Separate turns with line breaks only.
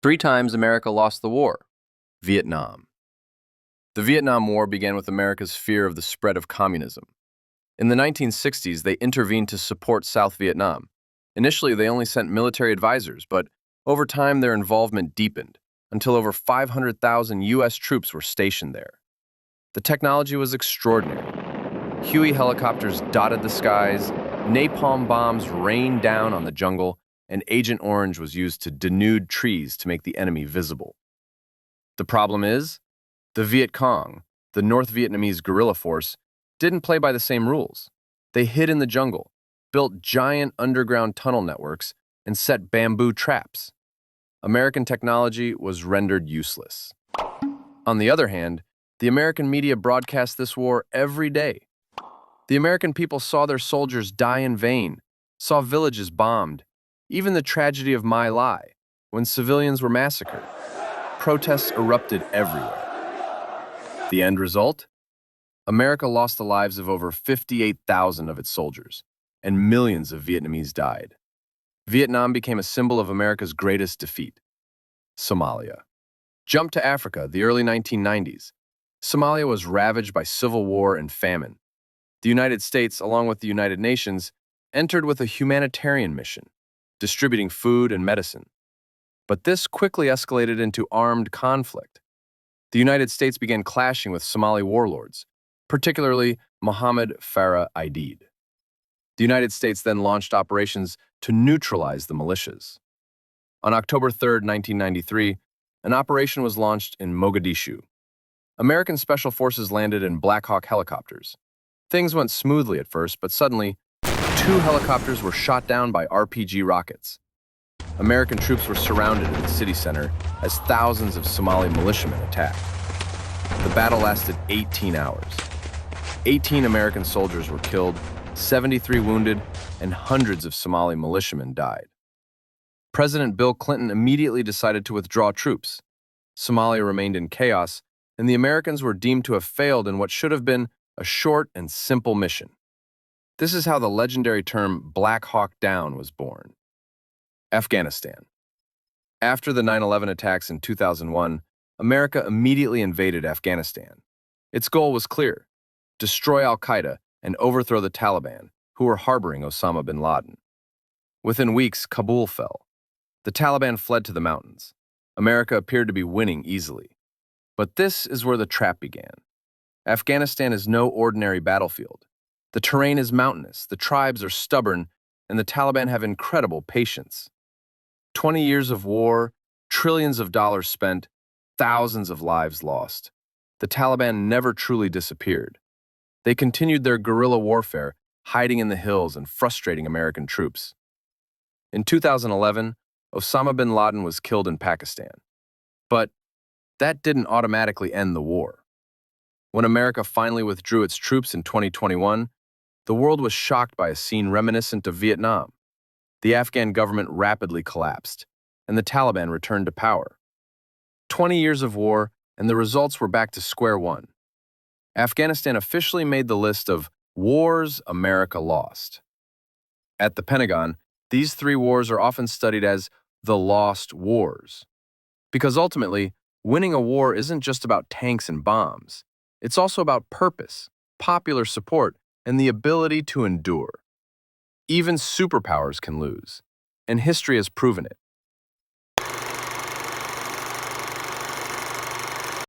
Three times America lost the war. Vietnam. The Vietnam War began with America's fear of the spread of communism. In the 1960s, they intervened to support South Vietnam. Initially, they only sent military advisors, but over time their involvement deepened, until over 500,000 U.S. troops were stationed there. The technology was extraordinary. Huey helicopters dotted the skies, napalm bombs rained down on the jungle, and Agent Orange was used to denude trees to make the enemy visible. The problem is, the Viet Cong, the North Vietnamese guerrilla force, didn't play by the same rules. They hid in the jungle, built giant underground tunnel networks, and set bamboo traps. American technology was rendered useless. On the other hand, the American media broadcast this war every day. The American people saw their soldiers die in vain, saw villages bombed, even the tragedy of My Lai, when civilians were massacred. Protests erupted everywhere. The end result? America lost the lives of over 58,000 of its soldiers, and millions of Vietnamese died. Vietnam became a symbol of America's greatest defeat. Somalia. Jump to Africa, the early 1990s. Somalia was ravaged by civil war and famine. The United States, along with the United Nations, entered with a humanitarian mission, distributing food and medicine. But this quickly escalated into armed conflict. The United States began clashing with Somali warlords, particularly Mohammed Farah Aidid. The United States then launched operations to neutralize the militias. On October 3, 1993, an operation was launched in Mogadishu. American Special Forces landed in Black Hawk helicopters. Things went smoothly at first, but suddenly, two helicopters were shot down by RPG rockets. American troops were surrounded in the city center as thousands of Somali militiamen attacked. The battle lasted 18 hours. 18 American soldiers were killed, 73 wounded, and hundreds of Somali militiamen died. President Bill Clinton immediately decided to withdraw troops. Somalia remained in chaos, and the Americans were deemed to have failed in what should have been a short and simple mission. This is how the legendary term Black Hawk Down was born. Afghanistan. After the 9/11 attacks in 2001, America immediately invaded Afghanistan. Its goal was clear: destroy al-Qaeda and overthrow the Taliban, who were harboring Osama bin Laden. Within weeks, Kabul fell. The Taliban fled to the mountains. America appeared to be winning easily. But this is where the trap began. Afghanistan is no ordinary battlefield. The terrain is mountainous, the tribes are stubborn, and the Taliban have incredible patience. 20 years of war, trillions of dollars spent, thousands of lives lost. The Taliban never truly disappeared. They continued their guerrilla warfare, hiding in the hills and frustrating American troops. In 2011, Osama bin Laden was killed in Pakistan. But that didn't automatically end the war. When America finally withdrew its troops in 2021, the world was shocked by a scene reminiscent of Vietnam. The Afghan government rapidly collapsed, and the Taliban returned to power. 20 years of war, and the results were back to square one. Afghanistan officially made the list of wars America lost. At the Pentagon, these three wars are often studied as the lost wars. Because ultimately, winning a war isn't just about tanks and bombs. It's also about purpose, popular support, and the ability to endure. Even superpowers can lose, and history has proven it.